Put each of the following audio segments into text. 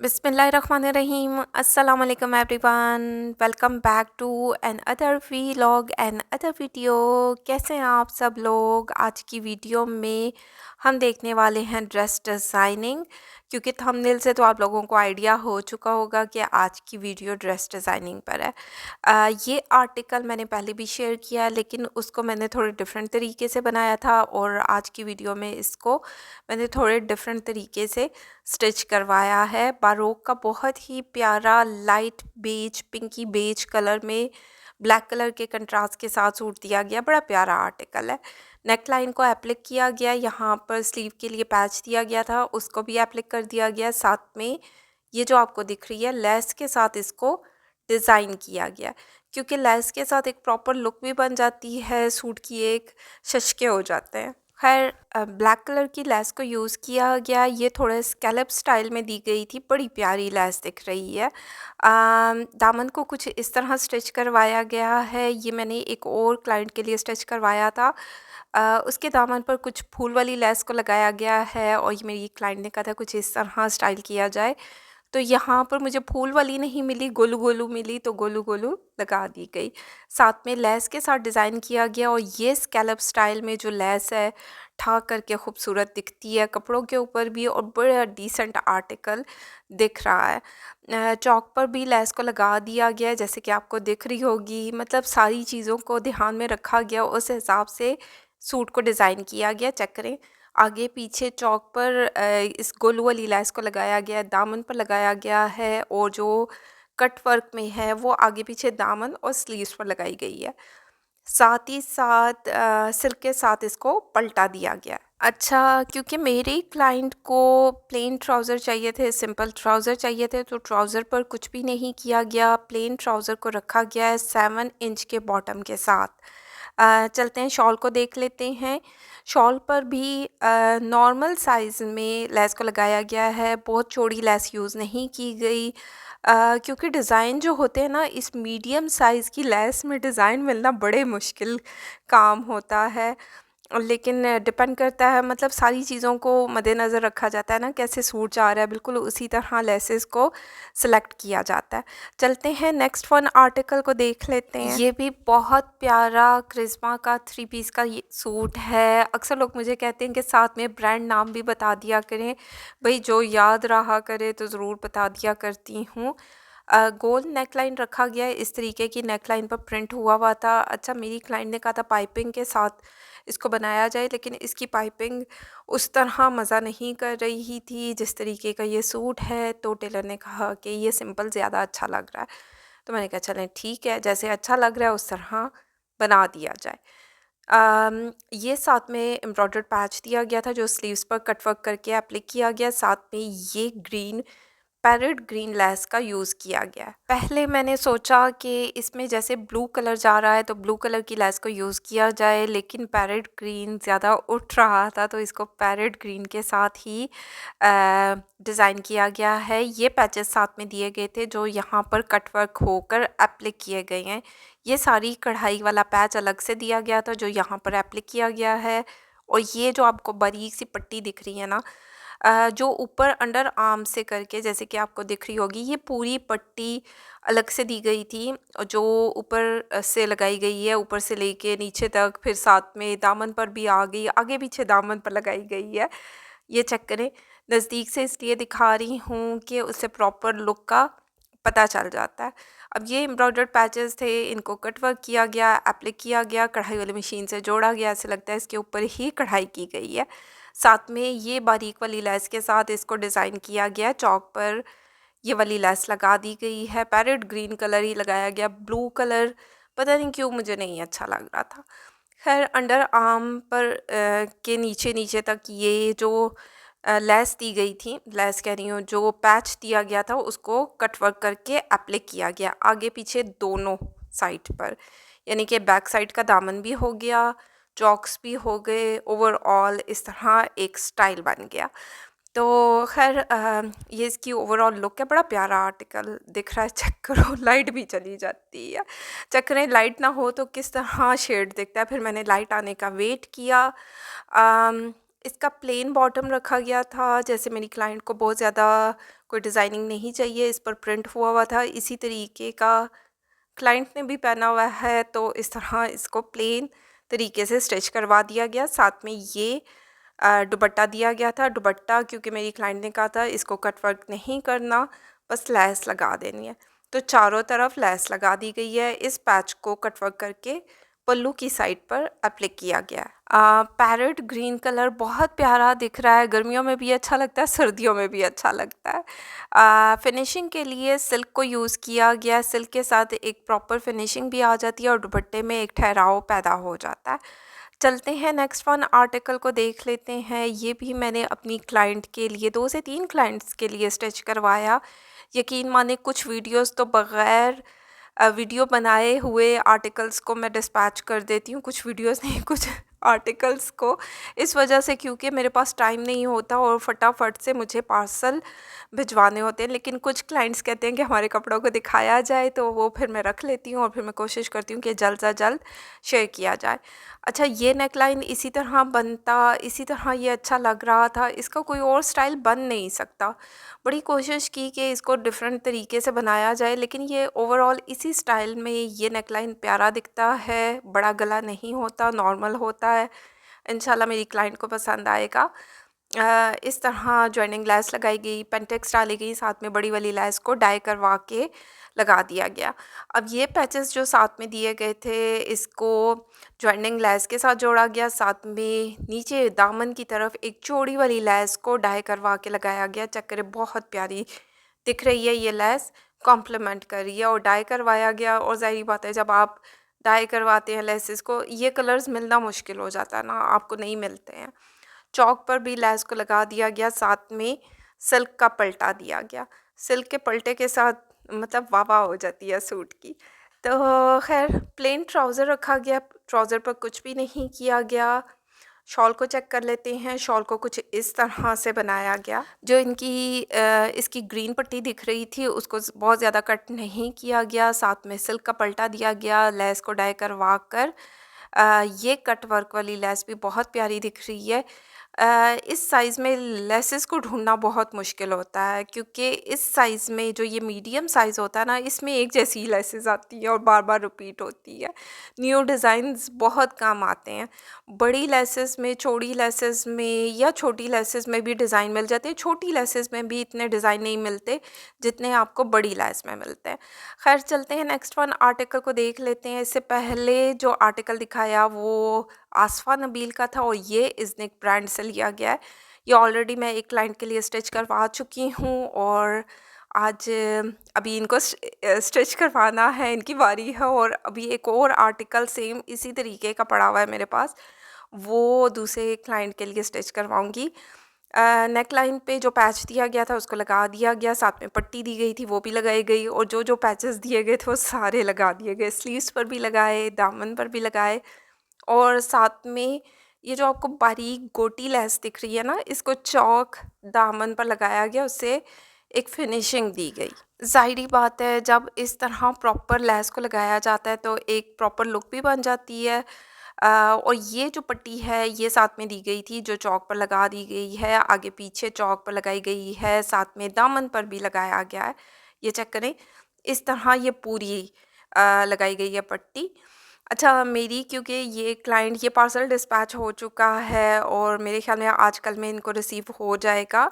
बिस्मिल्लाहिर्रहमानिर्रहीम अस्सलाम वालेकुम everyone. Welcome back to another vlog another video. कैसे हैं आप सब लोग? आज की वीडियो में हम देखने वाले हैं ड्रेस डिज़ाइनिंग, क्योंकि थंबनेल से तो आप लोगों को आइडिया हो चुका होगा कि आज की वीडियो ड्रेस डिज़ाइनिंग पर है। ये आर्टिकल मैंने पहले भी शेयर किया, लेकिन उसको मैंने थोड़े डिफरेंट तरीके से बनाया था और आज की वीडियो में इसको मैंने थोड़े डिफरेंट तरीके से स्टिच करवाया है। बारोक का बहुत ही प्यारा light beige, pinky beige colour में ब्लैक कलर के कंट्रास्ट के साथ सूट दिया गया। बड़ा प्यारा आर्टिकल है। नेक लाइन को एप्लिक किया गया, यहाँ पर स्लीव के लिए पैच दिया गया था, उसको भी एप्लिक कर दिया गया। साथ में ये जो आपको दिख रही है लेस के साथ इसको डिज़ाइन किया गया, क्योंकि लेस के साथ एक प्रॉपर लुक भी बन जाती है, सूट की एक शशके हो जाते हैं। खैर, ब्लैक कलर की लेस को यूज़ किया गया। ये थोड़ा स्कैलप स्टाइल में दी गई थी, बड़ी प्यारी लेस दिख रही है। दामन को कुछ इस तरह स्टिच करवाया गया है। ये मैंने एक और क्लाइंट के लिए स्टिच करवाया था। उसके दामन पर कुछ फूल वाली लेस को लगाया गया है और ये मेरी क्लाइंट ने कहा था कुछ इस तरह स्टाइल किया जाए, तो यहाँ पर मुझे फूल वाली नहीं मिली, गोलू गोलू मिली, तो गोलू गोलू लगा दी गई। साथ में लेस के साथ डिज़ाइन किया गया और ये स्कैलप स्टाइल में जो लेस है ठा करके खूबसूरत दिखती है कपड़ों के ऊपर भी, और बड़ा डिसेंट आर्टिकल दिख रहा है। चौक पर भी लेस को लगा दिया गया है, जैसे कि आपको दिख रही होगी। मतलब सारी चीज़ों को ध्यान में रखा गया, उस हिसाब से सूट को डिज़ाइन किया गया। चेक करें, आगे पीछे चौक पर इस गोलू वाली लेस को लगाया गया है, दामन पर लगाया गया है, और जो कट वर्क में है वो आगे पीछे दामन और स्लीव्स पर लगाई गई है। साथ ही साथ सिल्क के साथ इसको पलटा दिया गया। अच्छा, क्योंकि मेरी क्लाइंट को प्लेन ट्राउज़र चाहिए थे, सिंपल ट्राउज़र चाहिए थे, तो ट्राउज़र पर कुछ भी नहीं किया गया। प्लेन ट्राउज़र को रखा गया है 7 इंच के बॉटम के साथ। चलते हैं शॉल को देख लेते हैं। शॉल पर भी नॉर्मल साइज़ में लेस को लगाया गया है, बहुत चौड़ी लेस यूज़ नहीं की गई, क्योंकि डिज़ाइन जो होते हैं ना, इस मीडियम साइज़ की लेस में डिज़ाइन मिलना बड़े मुश्किल काम होता है। लेकिन डिपेंड करता है, मतलब सारी चीज़ों को मद्देनज़र रखा जाता है ना, कैसे सूट जा रहा है, बिल्कुल उसी तरह लेसेस को सिलेक्ट किया जाता है। चलते हैं नेक्स्ट वन आर्टिकल को देख लेते हैं। ये भी बहुत प्यारा क्रिस्मा का 3 पीस का ये सूट है। अक्सर लोग मुझे कहते हैं कि साथ में ब्रांड नाम भी बता दिया करें। भाई, जो याद रहा करे तो ज़रूर बता दिया करती हूँ। गोल नेक लाइन रखा गया है, इस तरीके की नेक लाइन पर प्रिंट हुआ था। अच्छा, मेरी क्लाइंट ने कहा था पाइपिंग के साथ इसको बनाया जाए, लेकिन इसकी पाइपिंग उस तरह मज़ा नहीं कर रही थी जिस तरीके का ये सूट है, तो टेलर ने कहा कि ये सिंपल ज़्यादा अच्छा लग रहा है। तो मैंने कहा चलें ठीक है, जैसे अच्छा लग रहा है उस तरह बना दिया जाए। ये साथ में एम्ब्रॉयडर्ड पैच दिया गया था जो स्लीव्स पर कटवर्क करके एप्लिक किया गया। साथ में ये ग्रीन पैरेट ग्रीन लेस का यूज़ किया गया है। पहले मैंने सोचा कि इसमें जैसे ब्लू कलर जा रहा है तो ब्लू कलर की लेस को यूज़ किया जाए, लेकिन पैरेट ग्रीन ज़्यादा उठ रहा था, तो इसको पैरेट ग्रीन के साथ ही डिज़ाइन किया गया है। ये पैचेस साथ में दिए गए थे जो यहाँ पर कटवर्क होकर एप्लिक किए गए हैं। ये सारी कढ़ाई वाला पैच अलग से दिया गया था जो यहाँ पर एप्लिक किया गया है। और ये जो आपको बारीक सी पट्टी दिख रही है ना, जो ऊपर अंडर आर्म से करके जैसे कि आपको दिख रही होगी, ये पूरी पट्टी अलग से दी गई थी जो ऊपर से लगाई गई है, ऊपर से लेके नीचे तक, फिर साथ में दामन पर भी आ गई, आगे पीछे दामन पर लगाई गई है। ये चेक करें, नज़दीक से इसलिए दिखा रही हूँ कि उससे प्रॉपर लुक का पता चल जाता है। अब ये एम्ब्रॉयडर्ड पैचेस थे, इनको कट वर्क किया गया, एप्लिक किया गया, कढ़ाई वाली मशीन से जोड़ा गया, ऐसे लगता है इसके ऊपर ही कढ़ाई की गई है। साथ में ये बारीक वाली लेस के साथ इसको डिज़ाइन किया गया। चौक पर ये वाली लेस लगा दी गई है। पैरेट ग्रीन कलर ही लगाया गया, ब्लू कलर पता नहीं क्यों मुझे नहीं अच्छा लग रहा था। खैर, अंडर आर्म पर के नीचे नीचे तक ये जो लेस दी गई थी, लेस कह रही हूँ, जो पैच दिया गया था उसको कट वर्क करके एप्लिक किया गया आगे पीछे दोनों साइड पर, यानी कि बैक साइड का दामन भी हो गया, चॉक्स भी हो गए, ओवरऑल इस तरह एक स्टाइल बन गया। तो खैर, ये इसकी ओवरऑल लुक है। बड़ा प्यारा आर्टिकल दिख रहा है, चेक करो। लाइट भी चली जाती है, चेक करें, लाइट ना हो तो किस तरह शेड दिखता है। फिर मैंने लाइट आने का वेट किया। इसका प्लेन बॉटम रखा गया था, जैसे मेरी क्लाइंट को बहुत ज़्यादा कोई डिज़ाइनिंग नहीं चाहिए, इस पर प्रिंट हुआ हुआ था। इसी तरीके का क्लाइंट ने भी पहना हुआ है, तो इस तरह इसको प्लेन तरीके से स्टिच करवा दिया गया। साथ में ये दुपट्टा दिया गया था। दुपट्टा क्योंकि मेरी क्लाइंट ने कहा था इसको कट वर्क नहीं करना, बस लैस लगा देनी है, तो चारों तरफ लैस लगा दी गई है। इस पैच को कट वर्क करके पल्लू की साइड पर अप्लाई किया गया है। पैरेट ग्रीन कलर बहुत प्यारा दिख रहा है, गर्मियों में भी अच्छा लगता है, सर्दियों में भी अच्छा लगता है। फिनिशिंग के लिए सिल्क को यूज़ किया गया। सिल्क के साथ एक प्रॉपर फिनिशिंग भी आ जाती है और दुपट्टे में एक ठहराव पैदा हो जाता है। चलते हैं नेक्स्ट वन आर्टिकल को देख लेते हैं। ये भी मैंने अपनी क्लाइंट के लिए 2 से 3 क्लाइंट्स के लिए स्टिच करवाया। यकीन माने कुछ वीडियोस तो बग़ैर वीडियो बनाए हुए आर्टिकल्स को मैं डिस्पैच कर देती हूँ, कुछ वीडियोस नहीं कुछ आर्टिकल्स को, इस वजह से क्योंकि मेरे पास टाइम नहीं होता और फटाफट से मुझे पार्सल भिजवाने होते हैं। लेकिन कुछ क्लाइंट्स कहते हैं कि हमारे कपड़ों को दिखाया जाए, तो वो फिर मैं रख लेती हूँ और फिर मैं कोशिश करती हूँ कि जल्द से जल्द शेयर किया जाए। अच्छा, ये नेकलाइन इसी तरह बनता, इसी तरह ये अच्छा लग रहा था, इसका कोई और स्टाइल बन नहीं सकता। बड़ी कोशिश की कि इसको डिफरेंट तरीके से बनाया जाए, लेकिन ये ओवरऑल इसी स्टाइल में ये नेकलाइन प्यारा दिखता है। बड़ा गला नहीं होता, नॉर्मल होता है। इंशाल्लाह मेरी क्लाइंट को पसंद आएगा। इस तरह जॉइनिंग लेस लगाई गई, पेंटेक्स डाली गई, साथ में बड़ी वाली लेस को डाई करवा के लगा दिया गया। अब ये पैचेस जो साथ में दिए गए थे, इसको जॉइनिंग लेस के साथ जोड़ा गया। साथ में नीचे दामन की तरफ एक चौड़ी वाली लेस को डाई करवा के लगाया गया। चेक करें, बहुत प्यारी दिख रही है ये लेस, कॉम्प्लीमेंट कर रही है और डाई करवाया गया। और ज़ाहिर बात है, जब आप डाई करवाते हैं लेसेस को, ये कलर्स मिलना मुश्किल हो जाता है ना, आपको नहीं मिलते हैं। चौक पर भी लेस को लगा दिया गया, साथ में सिल्क का पलटा दिया गया। सिल्क के पलटे के साथ मतलब वाह वाह हो जाती है सूट की। तो खैर प्लेन ट्राउज़र रखा गया, ट्राउज़र पर कुछ भी नहीं किया गया। शॉल को चेक कर लेते हैं। शॉल को कुछ इस तरह से बनाया गया। जो इसकी ग्रीन पट्टी दिख रही थी उसको बहुत ज़्यादा कट नहीं किया गया। साथ में सिल्क का पलटा दिया गया, लेस को डाई करवा कर। ये कट वर्क वाली लेस भी बहुत प्यारी दिख रही है। इस साइज़ में लेसेस को ढूंढना बहुत मुश्किल होता है, क्योंकि इस साइज़ में जो ये मीडियम साइज़ होता है ना, इसमें एक जैसी लेसेस आती है और बार बार रिपीट होती है। न्यू डिज़ाइंस बहुत कम आते हैं। बड़ी लेसेस में, चौड़ी लेसेस में या छोटी लेसेस में भी डिज़ाइन मिल जाते हैं। छोटी लेसेस में भी इतने डिज़ाइन नहीं मिलते जितने आपको बड़ी लेस में मिलते हैं। खैर चलते हैं नेक्स्ट वन आर्टिकल को देख लेते हैं। इससे पहले जो आर्टिकल दिखाया वो आसफ़ा नबील का था और ये इज़निक ब्रांड से लिया गया है। ये ऑलरेडी मैं एक क्लाइंट के लिए स्टिच करवा चुकी हूँ और आज अभी इनको स्टिच करवाना है, इनकी बारी है। और अभी एक और आर्टिकल सेम इसी तरीके का पड़ा हुआ है मेरे पास, वो दूसरे क्लाइंट के लिए स्टिच करवाऊँगी। नेक लाइन पे जो पैच दिया गया था उसको लगा दिया गया, साथ में पट्टी दी गई थी वो भी लगाई गई और जो पैचेस दिए गए थे वो सारे लगा दिए गए। स्लीव्स पर भी लगाए, दामन पर भी लगाए और साथ में ये जो आपको बारीक गोटी लेस दिख रही है ना, इसको चौक दामन पर लगाया गया, उससे एक फिनिशिंग दी गई। ज़ाहिरी बात है, जब इस तरह प्रॉपर लेस को लगाया जाता है तो एक प्रॉपर लुक भी बन जाती है। और ये जो पट्टी है ये साथ में दी गई थी, जो चौक पर लगा दी गई है, आगे पीछे चौक पर लगाई गई है, साथ में दामन पर भी लगाया गया है। ये चेक करें, इस तरह ये पूरी लगाई गई है पट्टी। अच्छा, मेरी क्योंकि ये क्लाइंट, ये पार्सल डिस्पैच हो चुका है और मेरे ख़्याल में आज कल में इनको रिसीव हो जाएगा।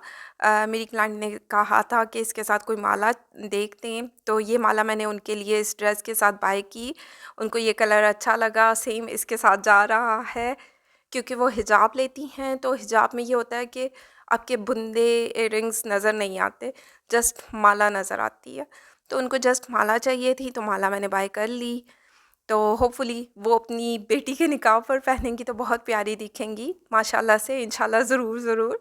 मेरी क्लाइंट ने कहा था कि इसके साथ कोई माला देखते हैं, तो ये माला मैंने उनके लिए इस ड्रेस के साथ बाय की। उनको ये कलर अच्छा लगा, सेम इसके साथ जा रहा है। क्योंकि वो हिजाब लेती हैं, तो हिजाब में ये होता है कि आपके बुंदे, इयररिंग्स नज़र नहीं आते, जस्ट माला नज़र आती है। तो उनको जस्ट माला चाहिए थी, तो माला मैंने बाय कर ली। तो होपफुली वो अपनी बेटी के निकाह पर पहनेंगी तो बहुत प्यारी दिखेंगी माशाल्लाह से, इंशाल्लाह ज़रूर ज़रूर।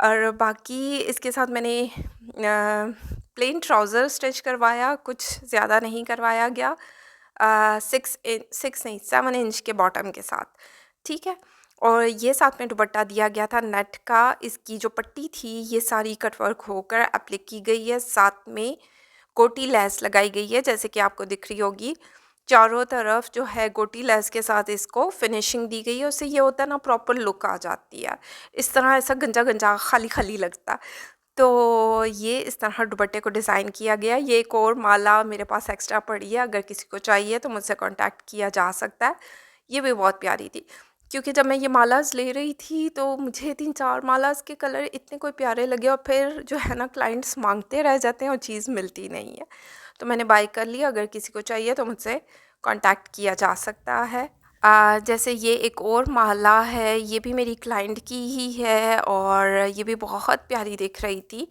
और बाकी इसके साथ मैंने प्लेन ट्राउज़र स्टिच करवाया, कुछ ज़्यादा नहीं करवाया गया। 6 नहीं 7 इंच के बॉटम के साथ, ठीक है। और ये साथ में दुपट्टा दिया गया था नेट का। इसकी जो पट्टी थी ये सारी कटवर्क होकर अप्लाई की गई है, साथ में गोटी लेस लगाई गई है जैसे कि आपको दिख रही होगी। चारों तरफ जो है गोटी लेस के साथ इसको फिनिशिंग दी गई है, उससे ये होता है ना, प्रॉपर लुक आ जाती है। इस तरह ऐसा गंजा गंजा खाली खाली लगता। तो ये इस तरह दुपट्टे को डिज़ाइन किया गया। ये एक और माला मेरे पास एक्स्ट्रा पड़ी है, अगर किसी को चाहिए तो मुझसे कांटेक्ट किया जा सकता है। ये भी बहुत प्यारी थी, क्योंकि जब मैं ये मालाज़ ले रही थी तो मुझे 3-4 मालाज़ के कलर इतने कोई प्यारे लगे, और फिर जो है ना क्लाइंट्स मांगते रह जाते हैं और चीज़ मिलती नहीं है। तो मैंने बाय कर लिया, अगर किसी को चाहिए तो मुझसे कांटेक्ट किया जा सकता है। जैसे ये एक और माला है, ये भी मेरी क्लाइंट की ही है और ये भी बहुत प्यारी दिख रही थी।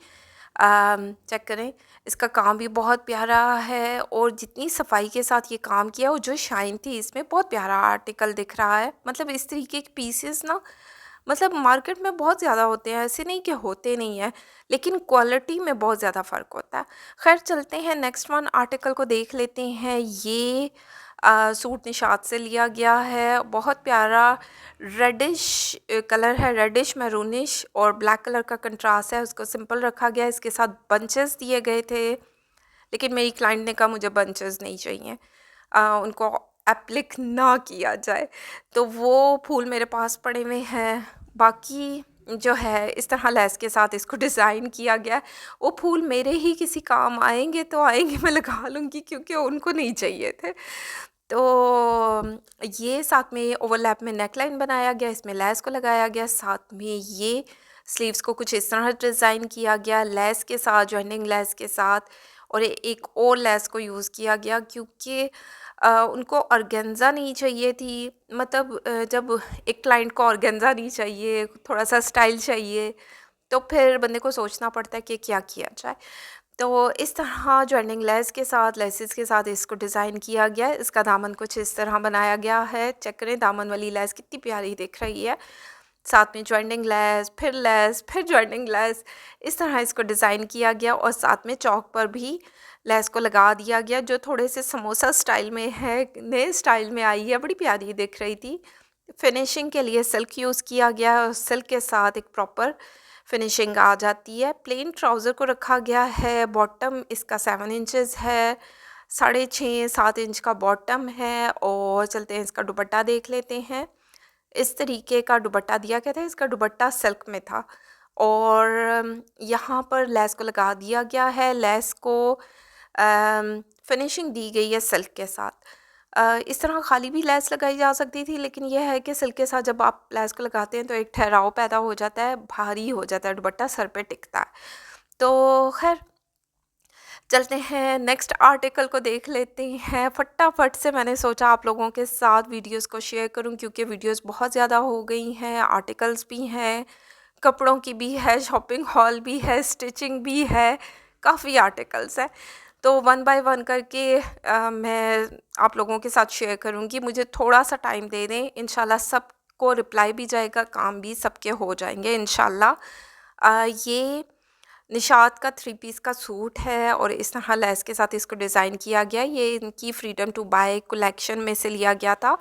चेक करें, इसका काम भी बहुत प्यारा है और जितनी सफाई के साथ ये काम किया और जो शाइन थी इसमें, बहुत प्यारा आर्टिकल दिख रहा है। मतलब इस तरीके के पीसेस ना, मतलब मार्केट में बहुत ज़्यादा होते हैं, ऐसे नहीं कि होते नहीं हैं, लेकिन क्वालिटी में बहुत ज़्यादा फ़र्क होता है। खैर चलते हैं नेक्स्ट वन आर्टिकल को देख लेते हैं। ये सूट निशात से लिया गया है, बहुत प्यारा रेडिश कलर है, रेडिश मैरूनिश और ब्लैक कलर का कंट्रास्ट है। उसको सिंपल रखा गया है, इसके साथ बंचेस दिए गए थे, लेकिन मेरी क्लाइंट ने कहा मुझे बंचेस नहीं चाहिए, उनको एप्लिक ना किया जाए, तो वो फूल मेरे पास पड़े हुए हैं। बाकी जो है इस तरह लेस के साथ इसको डिज़ाइन किया गया है। वो फूल मेरे ही किसी काम आएंगे तो आएंगे, मैं लगा लूँगी, क्योंकि उनको नहीं चाहिए थे। तो ये साथ में ओवरलैप में नेकलाइन बनाया गया, इसमें लेस को लगाया गया, साथ में ये स्लीव्स को कुछ इस तरह डिज़ाइन किया गया लेस के साथ, जॉइनिंग लेस के साथ, और एक और लेस को यूज़ किया गया क्योंकि उनको ऑर्गेन्जा नहीं चाहिए थी। मतलब जब एक क्लाइंट को ऑर्गेन्जा नहीं चाहिए, थोड़ा सा स्टाइल चाहिए, तो फिर बंदे को सोचना पड़ता है कि क्या किया जाए। तो इस तरह जॉइनिंग लेस के साथ, लेसेस के साथ इसको डिज़ाइन किया गया है। इसका दामन कुछ इस तरह बनाया गया है, चेक करें दामन वाली लेस कितनी प्यारी दिख रही है। साथ में जॉइनिंग लेस, फिर जॉइनिंग लेस, इस तरह इसको डिज़ाइन किया गया और साथ में चौक पर भी लेस को लगा दिया गया, जो थोड़े से समोसा स्टाइल में है, नए स्टाइल में आई है, बड़ी प्यारी दिख रही थी। फिनिशिंग के लिए सिल्क यूज़ किया गया है और सिल्क के साथ एक प्रॉपर फिनिशिंग आ जाती है। प्लेन ट्राउज़र को रखा गया है, बॉटम इसका 7 इंचेस है, 6.5-7 इंच का बॉटम है। और चलते हैं इसका दुपट्टा देख लेते हैं। इस तरीके का दुपट्टा दिया गया था, इसका दुपट्टा सिल्क में था और यहाँ पर लेस को लगा दिया गया है, लेस को फिनिशिंग दी गई है सिल्क के साथ। इस तरह खाली भी लेस लगाई जा सकती थी, लेकिन यह है कि सिल्क के साथ जब आप लेस को लगाते हैं तो एक ठहराव पैदा हो जाता है, भारी हो जाता है दुपट्टा, सर पे टिकता है। तो खैर चलते हैं नेक्स्ट आर्टिकल को देख लेते हैं। फटाफट से मैंने सोचा आप लोगों के साथ वीडियोस को शेयर करूं, क्योंकि वीडियोस बहुत ज़्यादा हो गई हैं, आर्टिकल्स भी हैं, कपड़ों की भी है, शॉपिंग हॉल भी है, स्टिचिंग भी है, काफ़ी आर्टिकल्स हैं। तो वन बाय वन करके मैं आप लोगों के साथ शेयर करूंगी। मुझे थोड़ा सा टाइम दे दें, इंशाल्लाह सबको रिप्लाई भी जाएगा, काम भी सबके हो जाएंगे इंशाल्लाह। ये निशात का 3 पीस का सूट है और इस तरह लेस के साथ इसको डिज़ाइन किया गया। ये इनकी फ्रीडम टू बाय कलेक्शन में से लिया गया था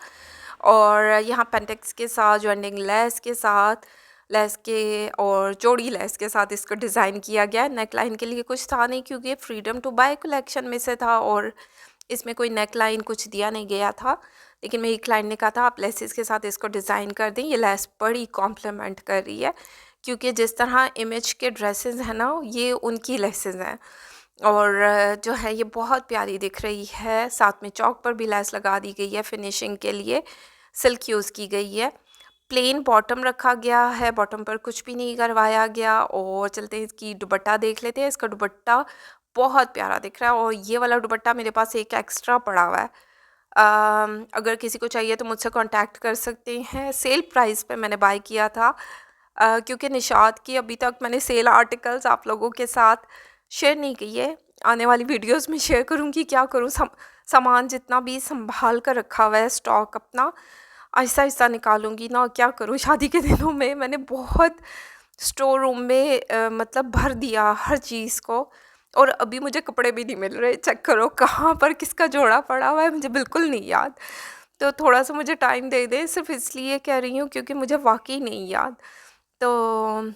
और यहाँ पेंटेक्स के साथ, जॉइनिंग लेस के साथ, लेस के और चौड़ी लेस के साथ इसको डिज़ाइन किया गया। नेक लाइन के लिए कुछ था नहीं, क्योंकि फ्रीडम टू बाय कलेक्शन में से था और इसमें कोई नेक लाइन कुछ दिया नहीं गया था। लेकिन मेरी क्लाइंट ने कहा था आप लेसेस के साथ इसको डिज़ाइन कर दें, ये लेस बड़ी कॉम्प्लीमेंट कर रही है, क्योंकि जिस तरह इमेज के ड्रेसेस हैं ना, ये उनकी लेसेस हैं और जो है ये बहुत प्यारी दिख रही है। साथ में चौक पर भी लेस लगा दी गई है, फिनिशिंग के लिए सिल्क यूज़ की गई है। प्लेन बॉटम रखा गया है, बॉटम पर कुछ भी नहीं करवाया गया। और चलते हैं इसकी दुपट्टा देख लेते हैं। इसका दुपट्टा बहुत प्यारा दिख रहा है और ये वाला दुपट्टा मेरे पास एक एक्स्ट्रा पड़ा हुआ है। अगर किसी को चाहिए तो मुझसे कांटेक्ट कर सकते हैं। सेल प्राइस पे मैंने बाय किया था, क्योंकि निशात की अभी तक मैंने सेल आर्टिकल्स आप लोगों के साथ शेयर नहीं की है। आने वाली वीडियोस में शेयर करूँगी, क्या करूँ, सामान जितना भी संभाल कर रखा हुआ है, स्टॉक अपना आहिस्ता आहिस्ता निकालूंगी ना, क्या करूँ। शादी के दिनों में मैंने बहुत स्टोर रूम में मतलब भर दिया हर चीज़ को, और अभी मुझे कपड़े भी नहीं मिल रहे। चेक करो कहाँ पर किसका जोड़ा पड़ा हुआ है, मुझे बिल्कुल नहीं याद। तो थोड़ा सा मुझे टाइम दे दें, सिर्फ इसलिए कह रही हूँ क्योंकि मुझे वाकई नहीं याद। तो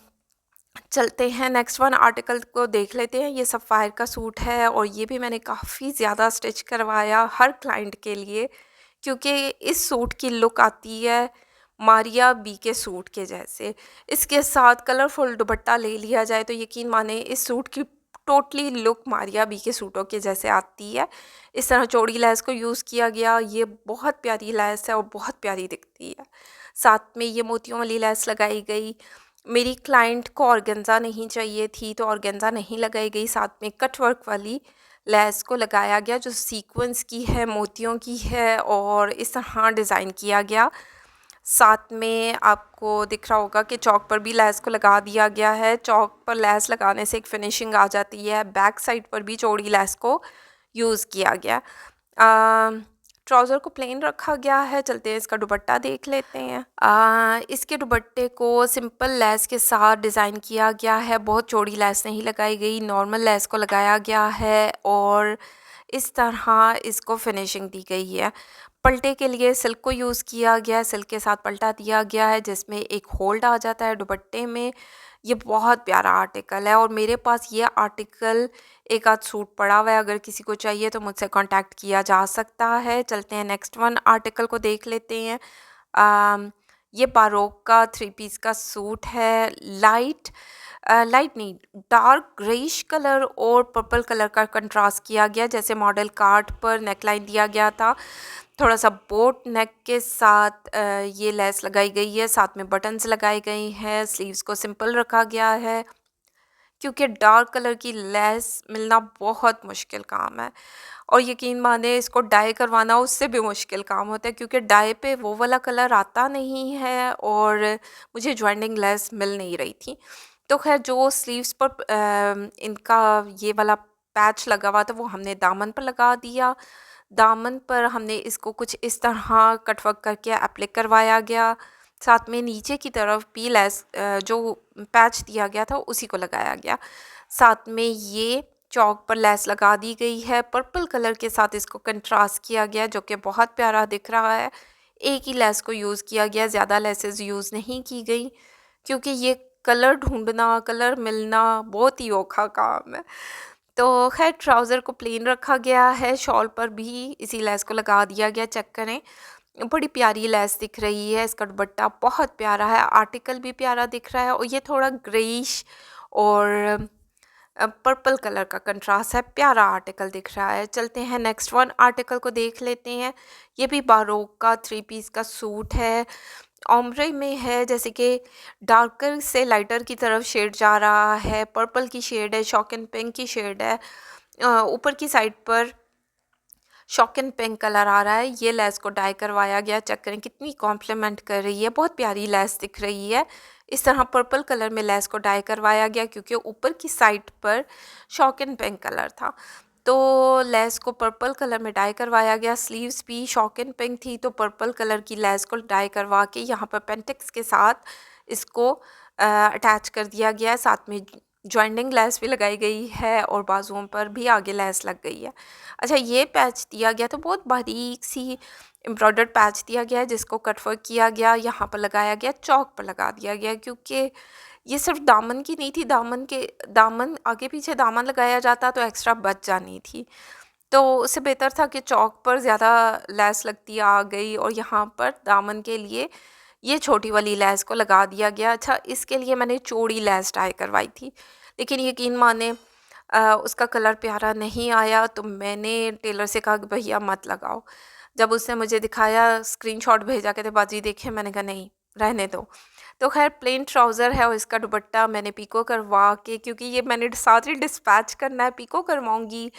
चलते हैं नेक्स्ट वन आर्टिकल को देख लेते हैं। ये सफ़ायर का सूट है और ये भी मैंने काफ़ी ज़्यादा स्टिच करवाया हर क्लाइंट के लिए, क्योंकि इस सूट की लुक आती है मारिया बी के सूट के जैसे। इसके साथ कलरफुल दुपट्टा ले लिया जाए तो यकीन माने इस सूट की टोटली लुक मारिया बी के सूटों के जैसे आती है। इस तरह चौड़ी लैस को यूज़ किया गया, ये बहुत प्यारी लैस है और बहुत प्यारी दिखती है। साथ में ये मोतियों वाली लैस लगाई गई। मेरी क्लाइंट को ऑर्गेन्जा नहीं चाहिए थी तो ऑर्गेन्जा नहीं लगाई गई, साथ में कट वर्क वाली लैस को लगाया गया जो सीक्वेंस की है, मोतियों की है और इस तरह डिज़ाइन किया गया। साथ में आपको दिख रहा होगा कि चौक पर भी लैस को लगा दिया गया है। चौक पर लैस लगाने से एक फिनिशिंग आ जाती है। बैक साइड पर भी चौड़ी लैस को यूज़ किया गया। ट्राउज़र को प्लेन रखा गया है। चलते हैं इसका दुपट्टा देख लेते हैं। इसके दुपट्टे को सिंपल लैस के साथ डिज़ाइन किया गया है, बहुत चौड़ी लैस नहीं लगाई गई, नॉर्मल लैस को लगाया गया है और इस तरह इसको फिनिशिंग दी गई है। पलटे के लिए सिल्क को यूज़ किया गया है, सिल्क के साथ पलटा दिया गया है जिसमें एक होल्ड आ जाता है दुपट्टे में। ये बहुत प्यारा आर्टिकल है और मेरे पास ये आर्टिकल एक आध सूट पड़ा हुआ है, अगर किसी को चाहिए तो मुझसे कांटेक्ट किया जा सकता है। चलते हैं नेक्स्ट वन आर्टिकल को देख लेते हैं। ये बारोक का 3 पीस का सूट है। लाइट नहीं, डार्क ग्रेइश कलर और पर्पल कलर का कंट्रास्ट किया गया, जैसे मॉडल कार्ड पर नेकलाइन दिया गया था। थोड़ा सा बोट नेक के साथ ये लेस लगाई गई है, साथ में बटन्स लगाए गए हैं। स्लीव्स को सिंपल रखा गया है क्योंकि डार्क कलर की लेस मिलना बहुत मुश्किल काम है और यकीन माने इसको डाई करवाना उससे भी मुश्किल काम होता है क्योंकि डाई पे वो वाला कलर आता नहीं है और मुझे जॉइंटिंग लेस मिल नहीं रही थी। तो खैर जो स्लीव्स पर इनका ये वाला पैच लगा हुआ था वो हमने दामन पर लगा दिया। दामन पर हमने इसको कुछ इस तरह कटवर्क करके एप्लिक करवाया गया। साथ में नीचे की तरफ भी लेस जो पैच दिया गया था उसी को लगाया गया। साथ में ये चौक पर लेस लगा दी गई है, पर्पल कलर के साथ इसको कंट्रास्ट किया गया जो कि बहुत प्यारा दिख रहा है। एक ही लेस को यूज़ किया गया, ज़्यादा लेसेस यूज़ नहीं की गई क्योंकि ये कलर ढूंढना, कलर मिलना बहुत ही औखा काम है। तो खैर ट्राउज़र को प्लेन रखा गया है, शॉल पर भी इसी लेस को लगा दिया गया। चेक करें, बड़ी प्यारी लेस दिख रही है। इसका दुपट्टा बहुत प्यारा है, आर्टिकल भी प्यारा दिख रहा है और ये थोड़ा ग्रेइश और पर्पल कलर का कंट्रास्ट है, प्यारा आर्टिकल दिख रहा है। चलते हैं नेक्स्ट वन आर्टिकल को देख लेते हैं। ये भी बारोक का 3 पीस का सूट है, ओम्ब्रे में है, जैसे कि डार्कर से लाइटर की तरफ शेड जा रहा है। पर्पल की शेड है, शॉक एंड पिंक की शेड है। ऊपर की साइड पर शॉक एंड पिंक कलर आ रहा है। ये लेस को डाई करवाया गया, चेक करें कितनी कॉम्प्लीमेंट कर रही है, बहुत प्यारी लेस दिख रही है। इस तरह पर्पल कलर में लेस को डाई करवाया गया क्योंकि ऊपर की साइड पर शॉक एंड पिंक कलर था तो लेस को पर्पल कलर में डाई करवाया गया। स्लीव्स भी शॉक एंड पिंक थी तो पर्पल कलर की लेस को डाई करवा के यहाँ पर पेंटेक्स के साथ इसको अटैच कर दिया गया है। साथ में जॉइंटिंग लेस भी लगाई गई है और बाजुओं पर भी आगे लेस लग गई है। अच्छा, ये पैच दिया गया तो बहुत बारीक सी एम्ब्रॉयडर्ड पैच दिया गया है जिसको कटवर्क किया गया, यहाँ पर लगाया गया, चौक पर लगा दिया गया क्योंकि ये सिर्फ दामन की नहीं थी, दामन आगे पीछे दामन लगाया जाता तो एक्स्ट्रा बच जानी थी, तो उससे बेहतर था कि चौक पर ज़्यादा लेस लगती आ गई और यहाँ पर दामन के लिए ये छोटी वाली लेस को लगा दिया गया। अच्छा, इसके लिए मैंने चौड़ी लेस टाई करवाई थी लेकिन यकीन माने उसका कलर प्यारा नहीं आया तो मैंने टेलर से कहा कि भैया मत लगाओ। जब उसने मुझे दिखाया, स्क्रीनशॉट भेजा, कहते बाजी देखे, मैंने कहा नहीं रहने दो। तो खैर प्लेन ट्राउज़र है और इसका दुपट्टा मैंने पीको करवा के, क्योंकि ये मैंने साथ ही डिस्पैच करना है, पीको करवाऊँगी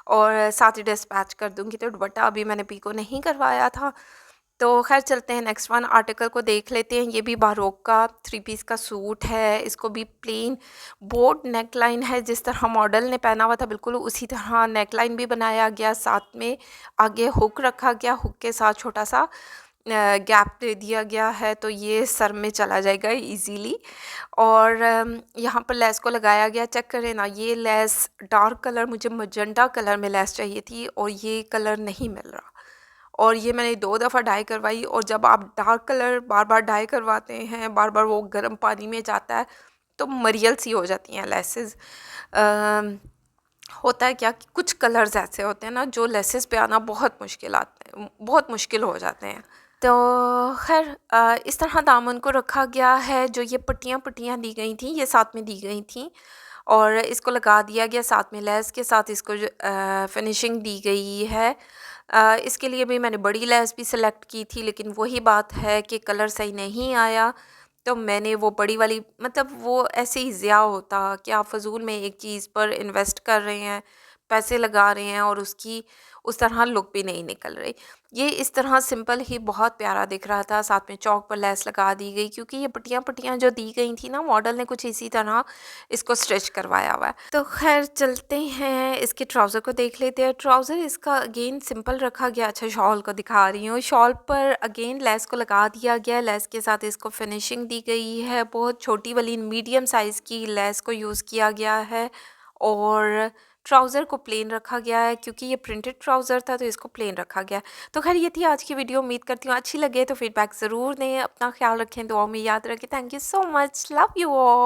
और साथ ही डिस्पैच कर दूँगी तो दुपट्टा अभी मैंने पीको नहीं करवाया था। तो खैर चलते हैं नेक्स्ट वन आर्टिकल को देख लेते हैं। ये भी बारोक का 3 पीस का सूट है। इसको भी प्लेन बोट नेक लाइन है, जिस तरह मॉडल ने पहना हुआ था बिल्कुल उसी तरह नेक लाइन भी बनाया गया। साथ में आगे हुक रखा गया, हुक के साथ छोटा सा गैप दे दिया गया है तो ये सर में चला जाएगा इजीली। और यहाँ पर लेस को लगाया गया, चेक करें ना, ये लेस डार्क कलर, मुझे मजेंटा कलर में लेस चाहिए थी और ये कलर नहीं मिल रहा और ये मैंने 2 दफ़ा डाई करवाई। और जब आप डार्क कलर बार बार डाई करवाते हैं, बार बार वो गर्म पानी में जाता है तो मरियल सी हो जाती हैं लेसेस। होता है क्या कि कुछ कलर्स ऐसे होते हैं ना जो लेसेस पे आना बहुत मुश्किल आते हैं, बहुत मुश्किल हो जाते हैं। तो खैर इस तरह दामन को रखा गया है। जो ये पट्टियाँ पट्टियाँ दी गई थी ये साथ में दी गई थी और इसको लगा दिया गया साथ में लेस के साथ। इसको जो फिनिशिंग दी गई है। इसके लिए भी मैंने बड़ी लेस भी सिलेक्ट की थी, लेकिन वही बात है कि कलर सही नहीं आया, तो मैंने वो बड़ी वाली, मतलब वो ऐसे ही ज़िया होता कि आप फ़ज़ूल में एक चीज़ पर इन्वेस्ट कर रहे हैं, पैसे लगा रहे हैं और उसकी उस तरह लुक भी नहीं निकल रही। ये इस तरह सिंपल ही बहुत प्यारा दिख रहा था, साथ में चौक पर लेस लगा दी गई, क्योंकि ये पट्टियाँ पट्टियाँ जो दी गई थी ना, मॉडल ने कुछ इसी तरह इसको स्टिच करवाया हुआ है। तो खैर चलते हैं, इसके ट्राउज़र को देख लेते हैं। ट्राउज़र इसका अगेन सिंपल रखा गया। अच्छा, शॉल को दिखा रही हूँ। शॉल पर अगेन लेस को लगा दिया गया, लेस के साथ इसको फिनिशिंग दी गई है। बहुत छोटी वाली मीडियम साइज़ की लेस को यूज़ किया गया है और ट्राउज़र को प्लेन रखा गया है, क्योंकि ये प्रिंटेड ट्राउज़र था तो इसको प्लेन रखा गया है। तो खैर ये थी आज की वीडियो। उम्मीद करती हूँ अच्छी लगे, तो फीडबैक ज़रूर दें। अपना ख्याल रखें, दुआओं में याद रखें। Thank you so much, love you all.